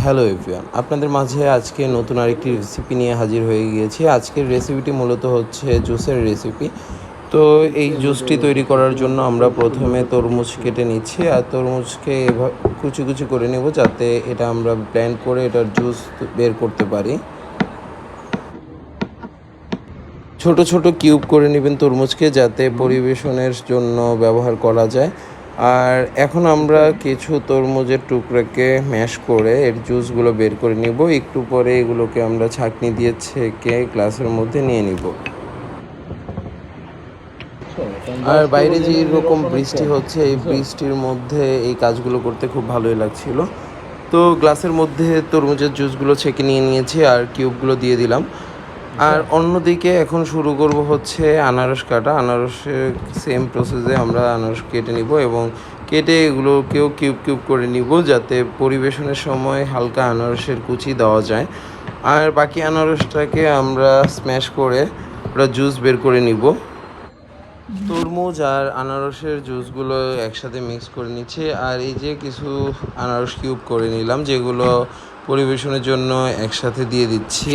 Hello everyone, আপনাদের মাঝে আজকে নতুন আরেকটি রেসিপি নিয়ে হাজির হয়ে গিয়েছি। আজকের রেসিপিটি মূলত হচ্ছে জুসের রেসিপি। তো এই জুসটি তৈরি করার জন্য আমরা প্রথমে তরমুজ কেটে নিচ্ছি, আর তরমুজকে কুচি কুচি করে নেব যাতে এটা আমরা ব্লেন্ড করে এটার জুস বের করতে পারি। ছোট ছোট কিউব করে নেবেন তরমুজকে, যাতে পরিবেশনের জন্য ব্যবহার করা যায়। আর এখন আমরা কিছু তরমুজের টুকরাকে ম্যাশ করে এর জুসগুলো বের করে নিব। একটু পরে এগুলোকে আমরা ছাঁকনি দিয়ে ছেঁকে গ্লাসের মধ্যে নিয়ে নিব। আর বাইরে যে রকম বৃষ্টি হচ্ছে, এই বৃষ্টির মধ্যে এই কাজগুলো করতে খুব ভালোই লাগছিল। তো গ্লাসের মধ্যে তরমুজের জুসগুলো ছেঁকে নিয়ে নিয়েছি আর কিউবগুলো দিয়ে দিলাম। আর অন্যদিকে এখন শুরু করব হচ্ছে আনারস কাটা। আনারসের সেম প্রসেসে আমরা আনারস কেটে নিব এবং কেটে এগুলোকেও কিউব কিউব করে নিব, যাতে পরিবেশনের সময় হালকা আনারসের কুচি দেওয়া যায়। আর বাকি আনারসটাকে আমরা স্ম্যাশ করে ওটা জুস বের করে নিব। তরমুজ আর আনারসের জুসগুলো একসাথে মিক্স করে নিচ্ছি, আর এই যে কিছু আনারস কিউব করে নিলাম, যেগুলো পরিবেশনের জন্য একসাথে দিয়ে দিচ্ছি।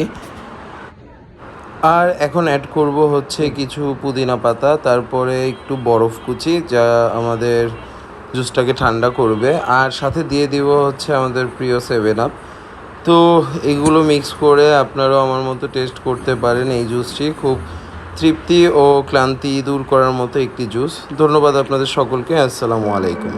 আর এখন অ্যাড করব হচ্ছে কিছু পুদিনা পাতা, তারপরে একটু বরফ কুচি, যা আমাদের জুসটাকে ঠান্ডা করবে। আর সাথে দিয়ে দিব হচ্ছে আমাদের প্রিয় 7 আপ। তো এগুলো মিক্স করে আপনারাও আমার মতো টেস্ট করতে পারেন। এই জুসটি খুব তৃপ্তি ও ক্লান্তি দূর করার মতো একটি জুস। ধন্যবাদ আপনাদের সকলকে। আসসালামু আলাইকুম।